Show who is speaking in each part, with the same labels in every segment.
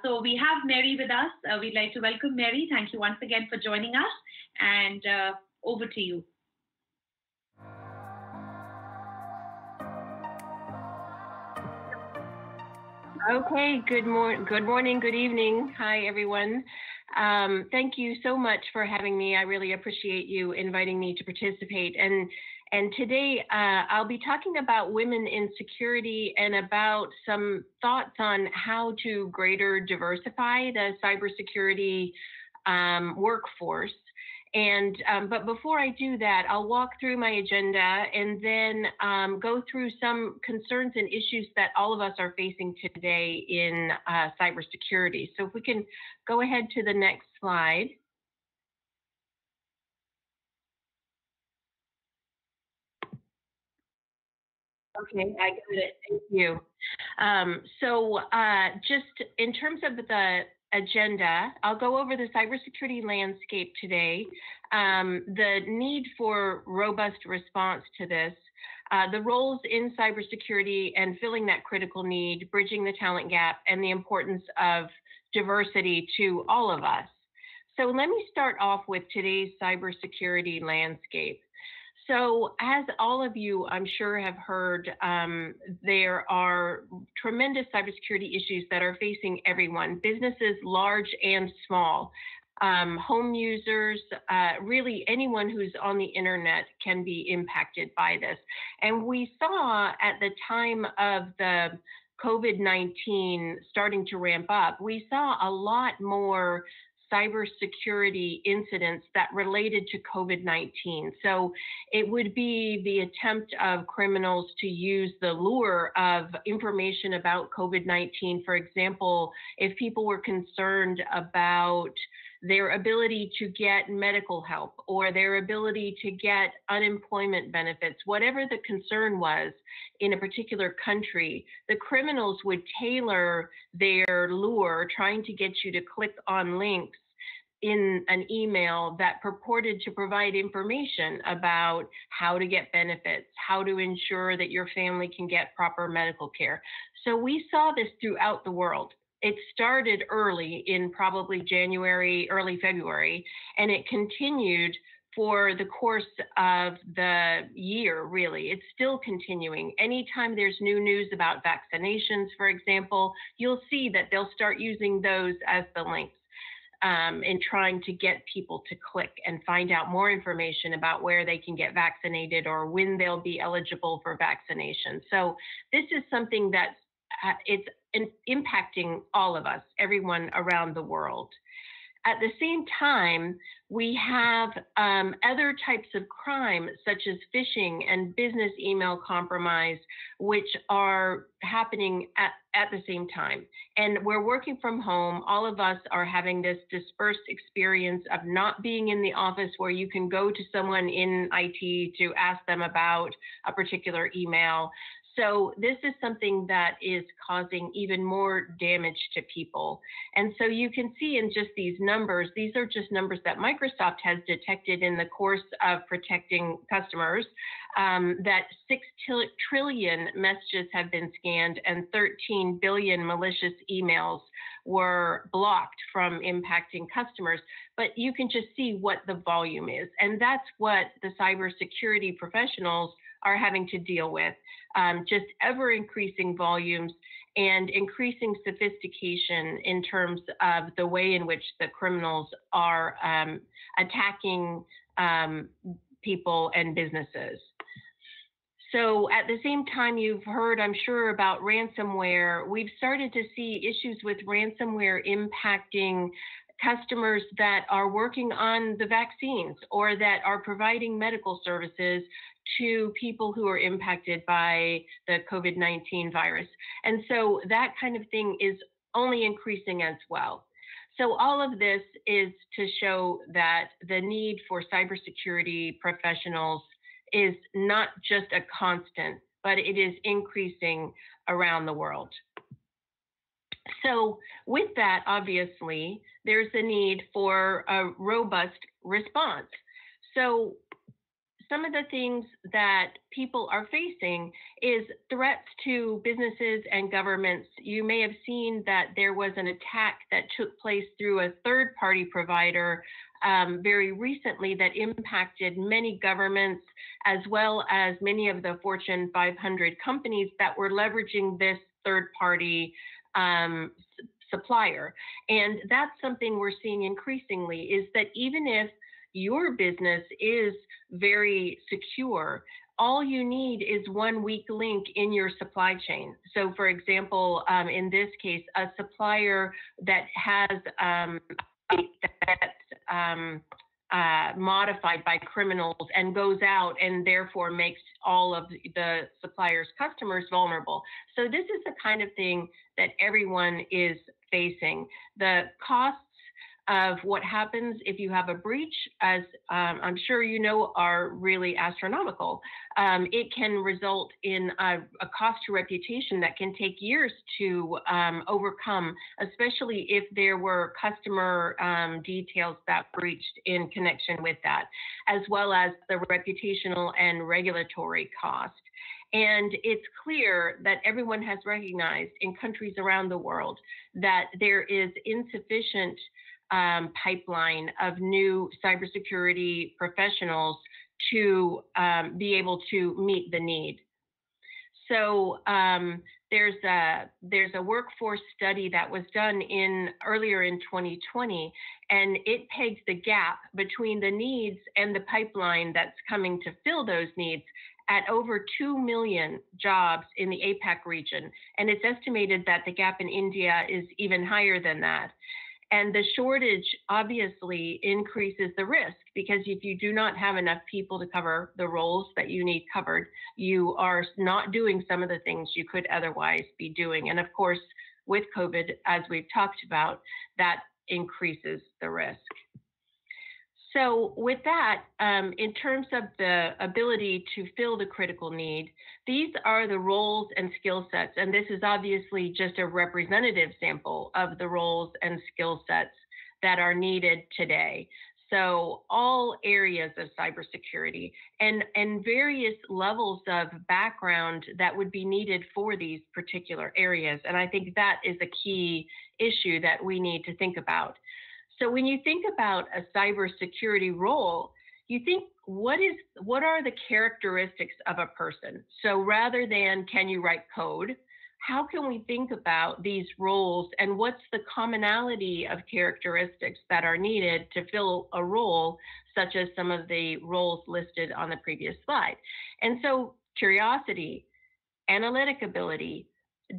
Speaker 1: So we have Mary with us. We'd like to welcome Mary. Thank you once again for joining us. And over to you.
Speaker 2: Okay, good morning, good evening. Hi, everyone. Thank you so much for having me. I really appreciate you inviting me to participate. And today I'll be talking about women in security and about some thoughts on how to greater diversify the cybersecurity workforce. And but before I do that, I'll walk through my agenda and then go through some concerns and issues that all of us are facing today in cybersecurity. So if we can go ahead to the next slide. Okay, I got it. Thank you. Just in terms of the agenda, I'll go over the cybersecurity landscape today, the need for robust response to this, the roles in cybersecurity and filling that critical need, bridging the talent gap, and the importance of diversity to all of us. So let me start off with today's cybersecurity landscape. So as all of you, I'm sure, have heard, there are tremendous cybersecurity issues that are facing everyone, businesses large and small, home users, really anyone who's on the internet can be impacted by this. And we saw at the time of the COVID-19 starting to ramp up, we saw a lot more cybersecurity incidents that related to COVID-19. So it would be the attempt of criminals to use the lure of information about COVID-19. For example, if people were concerned about their ability to get medical help or their ability to get unemployment benefits, whatever the concern was in a particular country, the criminals would tailor their lure trying to get you to click on links in an email that purported to provide information about how to get benefits, how to ensure that your family can get proper medical care. So we saw this throughout the world. It started early in probably January, early February, and it continued for the course of the year, really. It's still continuing. Anytime there's new news about vaccinations, for example, you'll see that they'll start using those as the links in trying to get people to click and find out more information about where they can get vaccinated or when they'll be eligible for vaccination. So this is something that's it's impacting all of us, everyone around the world. At the same time, we have other types of crime, such as phishing and business email compromise, which are happening at the same time. And we're working from home. All of us are having this dispersed experience of not being in the office where you can go to someone in IT to ask them about a particular email. So this is something that is causing even more damage to people. And so you can see in just these numbers, these are just numbers that Microsoft has detected in the course of protecting customers, that 6 trillion messages have been scanned and 13 billion malicious emails were blocked from impacting customers. But you can just see what the volume is. And that's what the cybersecurity professionals are having to deal with, just ever increasing volumes and increasing sophistication in terms of the way in which the criminals are attacking people and businesses. So at the same time, you've heard, I'm sure, about ransomware. We've started to see issues with ransomware impacting customers that are working on the vaccines or that are providing medical services to people who are impacted by the COVID-19 virus. And so that kind of thing is only increasing as well. So all of this is to show that the need for cybersecurity professionals is not just a constant, but it is increasing around the world. So with that, obviously, there's a need for a robust response. So some of the things that people are facing is threats to businesses and governments. You may have seen that there was an attack that took place through a third-party provider very recently that impacted many governments, as well as many of the Fortune 500 companies that were leveraging this third-party supplier. And that's something we're seeing increasingly, is that even if your business is very secure, all you need is one weak link in your supply chain. So for example, in this case, a supplier that has modified by criminals and goes out and therefore makes all of the supplier's customers vulnerable. So this is the kind of thing that everyone is facing. The costs of what happens if you have a breach, as I'm sure you know, are really astronomical. It can result in a cost to reputation that can take years to overcome, especially if there were customer details that breached in connection with that, as well as the reputational and regulatory cost. And it's clear that everyone has recognized in countries around the world that there is insufficient pipeline of new cybersecurity professionals to be able to meet the need. So there's a workforce study that was done earlier in 2020, and it pegs the gap between the needs and the pipeline that's coming to fill those needs at over 2 million jobs in the APAC region. And it's estimated that the gap in India is even higher than that. And the shortage obviously increases the risk, because if you do not have enough people to cover the roles that you need covered, you are not doing some of the things you could otherwise be doing. And of course, with COVID, as we've talked about, that increases the risk. So with that, in terms of the ability to fill the critical need, these are the roles and skill sets, and this is obviously just a representative sample of the roles and skill sets that are needed today. So all areas of cybersecurity and various levels of background that would be needed for these particular areas. And I think that is a key issue that we need to think about. So when you think about a cybersecurity role, you think, what are the characteristics of a person? So rather than can you write code, how can we think about these roles and what's the commonality of characteristics that are needed to fill a role, such as some of the roles listed on the previous slide? And so curiosity, analytic ability,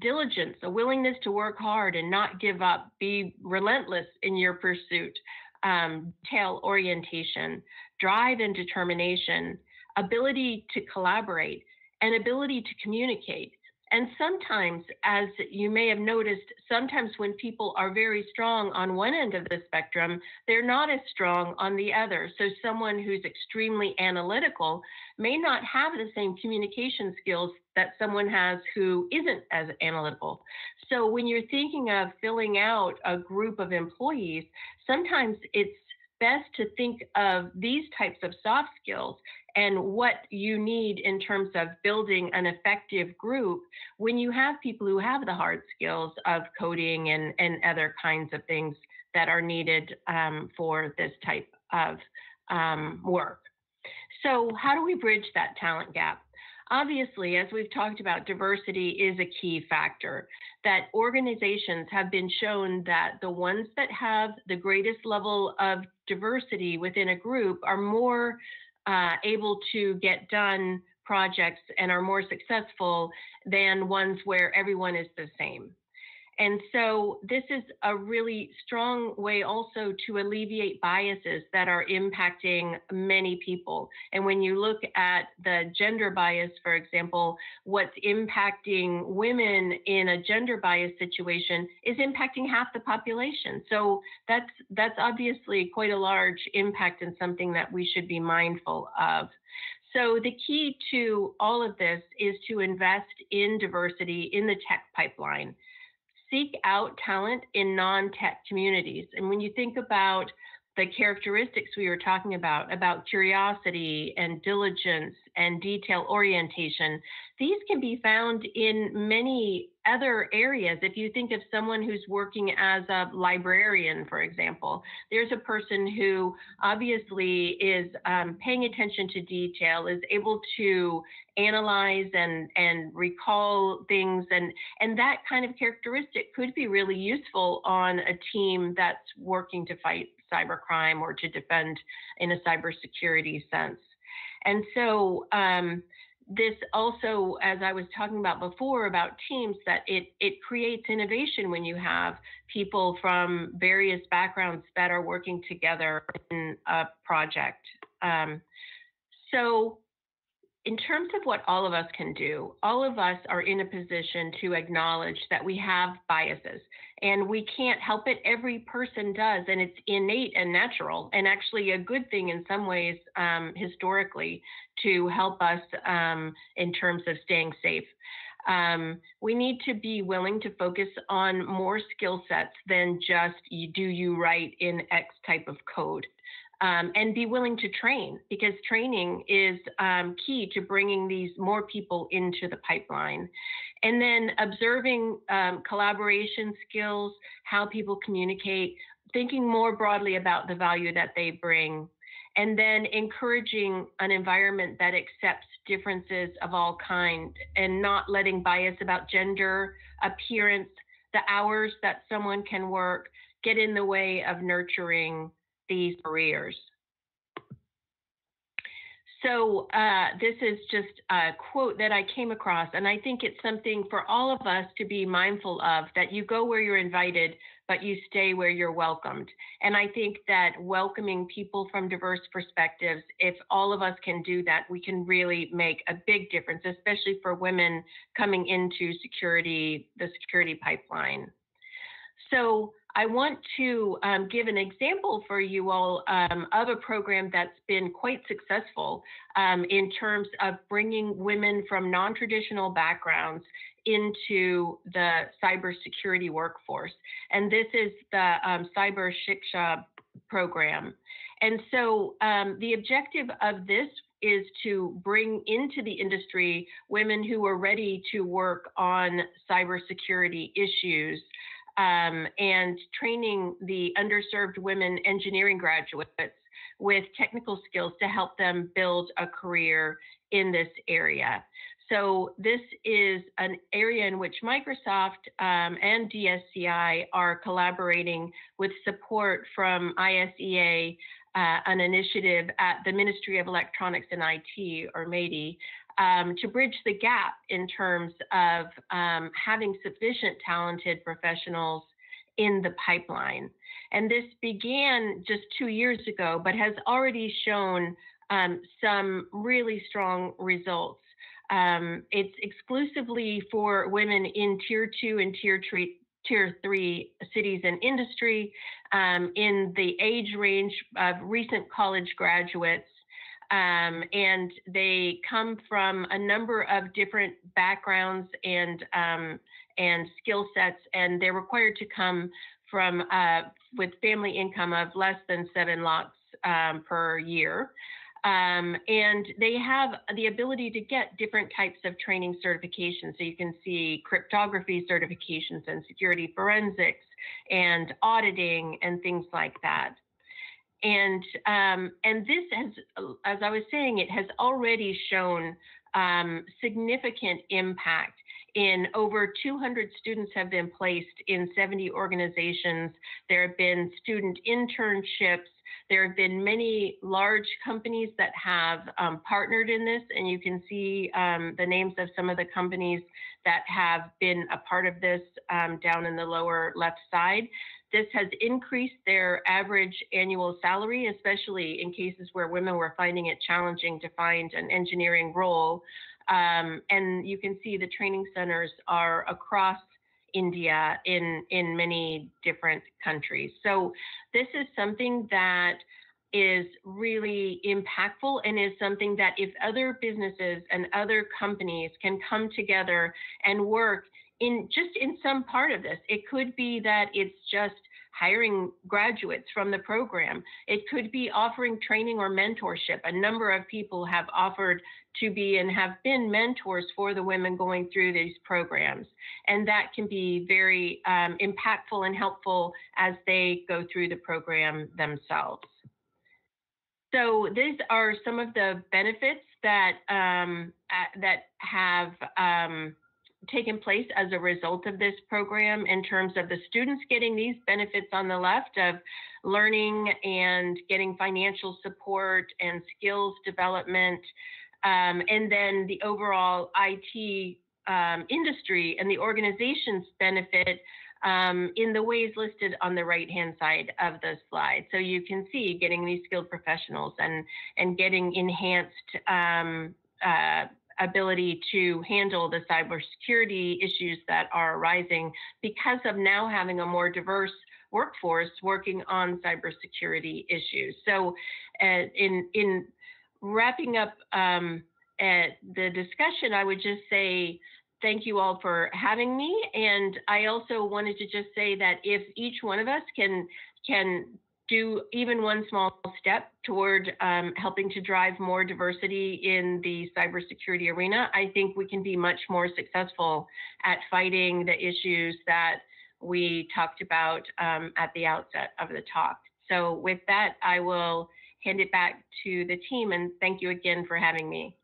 Speaker 2: diligence, a willingness to work hard and not give up, be relentless in your pursuit, detail orientation, drive and determination, ability to collaborate, and ability to communicate. And sometimes, as you may have noticed, sometimes when people are very strong on one end of the spectrum, they're not as strong on the other. So someone who's extremely analytical may not have the same communication skills that someone has who isn't as analytical. So when you're thinking of filling out a group of employees, sometimes it's best to think of these types of soft skills and what you need in terms of building an effective group when you have people who have the hard skills of coding and other kinds of things that are needed for this type of work. So how do we bridge that talent gap? Obviously, as we've talked about, diversity is a key factor, that organizations have been shown that the ones that have the greatest level of diversity within a group are more able to get done projects and are more successful than ones where everyone is the same. And so this is a really strong way also to alleviate biases that are impacting many people. And when you look at the gender bias, for example, what's impacting women in a gender bias situation is impacting half the population. So that's obviously quite a large impact and something that we should be mindful of. So the key to all of this is to invest in diversity in the tech pipeline. Seek out talent in non-tech communities. And when you think about the characteristics we were talking about curiosity and diligence and detail orientation, these can be found in many other areas. If you think of someone who's working as a librarian, for example, there's a person who obviously is paying attention to detail, is able to analyze and recall things, and that kind of characteristic could be really useful on a team that's working to fight cybercrime or to defend in a cybersecurity sense. And so this also, as I was talking about before about teams, that it creates innovation when you have people from various backgrounds that are working together in a project. So in terms of what all of us can do, all of us are in a position to acknowledge that we have biases, and we can't help it. Every person does, and it's innate and natural, and actually a good thing in some ways historically to help us in terms of staying safe. We need to be willing to focus on more skill sets than just do you write in X type of code. And be willing to train, because training is key to bringing these more people into the pipeline. And then observing collaboration skills, how people communicate, thinking more broadly about the value that they bring, and then encouraging an environment that accepts differences of all kinds and not letting bias about gender, appearance, the hours that someone can work get in the way of nurturing these careers. So this is just a quote that I came across, and I think it's something for all of us to be mindful of, that you go where you're invited, but you stay where you're welcomed. And I think that welcoming people from diverse perspectives, if all of us can do that, we can really make a big difference, especially for women coming into security, the security pipeline. So I want to give an example for you all of a program that's been quite successful in terms of bringing women from non-traditional backgrounds into the cybersecurity workforce. And this is the CyberShikshaa program. And so the objective of this is to bring into the industry women who are ready to work on cybersecurity issues, and training the underserved women engineering graduates with technical skills to help them build a career in this area. So this is an area in which Microsoft and DSCI are collaborating with support from ISEA, an initiative at the Ministry of Electronics and IT, or MAIDI, to bridge the gap in terms of having sufficient talented professionals in the pipeline. And this began just 2 years ago, but has already shown some really strong results. It's exclusively for women in Tier 2 and Tier 3 cities and industry, in the age range of recent college graduates. And they come from a number of different backgrounds and skill sets, and they're required to come from with family income of less than 7 lakhs per year. And they have the ability to get different types of training certifications. So you can see cryptography certifications and security forensics and auditing and things like that. And this has, as I was saying, it has already shown significant impact. In over 200 students have been placed in 70 organizations. There have been student internships. There have been many large companies that have partnered in this, and you can see the names of some of the companies that have been a part of this down in the lower left side. This has increased their average annual salary, especially in cases where women were finding it challenging to find an engineering role. And you can see the training centers are across India in many different countries. So this is something that is really impactful, and is something that if other businesses and other companies can come together and work in some part of this, it could be that it's just hiring graduates from the program. It could be offering training or mentorship. A number of people have offered to be and have been mentors for the women going through these programs. And that can be very impactful and helpful as they go through the program themselves. So these are some of the benefits that that have taken place as a result of this program in terms of the students getting these benefits on the left of learning and getting financial support and skills development, and then the overall IT industry and the organization's benefit in the ways listed on the right-hand side of the slide. So you can see getting these skilled professionals and getting enhanced ability to handle the cybersecurity issues that are arising because of now having a more diverse workforce working on cybersecurity issues. So in wrapping up the discussion, I would just say thank you all for having me. And I also wanted to just say that if each one of us can do even one small step toward helping to drive more diversity in the cybersecurity arena, I think we can be much more successful at fighting the issues that we talked about at the outset of the talk. So with that, I will hand it back to the team, and thank you again for having me.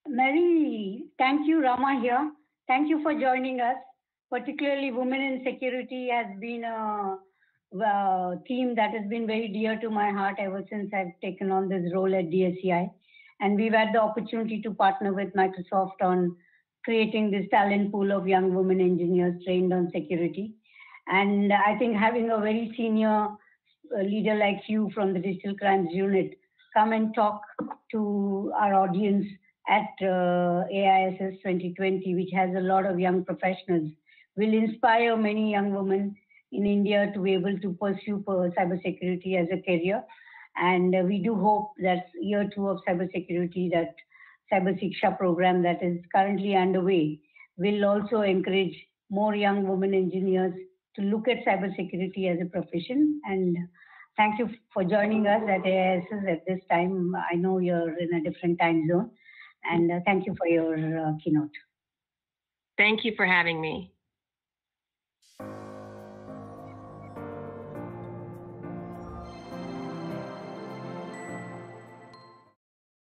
Speaker 3: Mary, thank you, Rama here. Thank you for joining us. Particularly women in security has been a theme that has been very dear to my heart ever since I've taken on this role at DSCI. And we've had the opportunity to partner with Microsoft on creating this talent pool of young women engineers trained on security. And I think having a very senior leader like you from the Digital Crimes Unit come and talk to our audience at AISS 2020, which has a lot of young professionals, will inspire many young women in India to be able to pursue cybersecurity as a career. And we do hope that year 2 of cybersecurity, that CyberShikshaa program that is currently underway, will also encourage more young women engineers to look at cybersecurity as a profession. And thank you for joining us at AISS at this time. I know you're in a different time zone. And thank you for your keynote.
Speaker 2: Thank you for having me.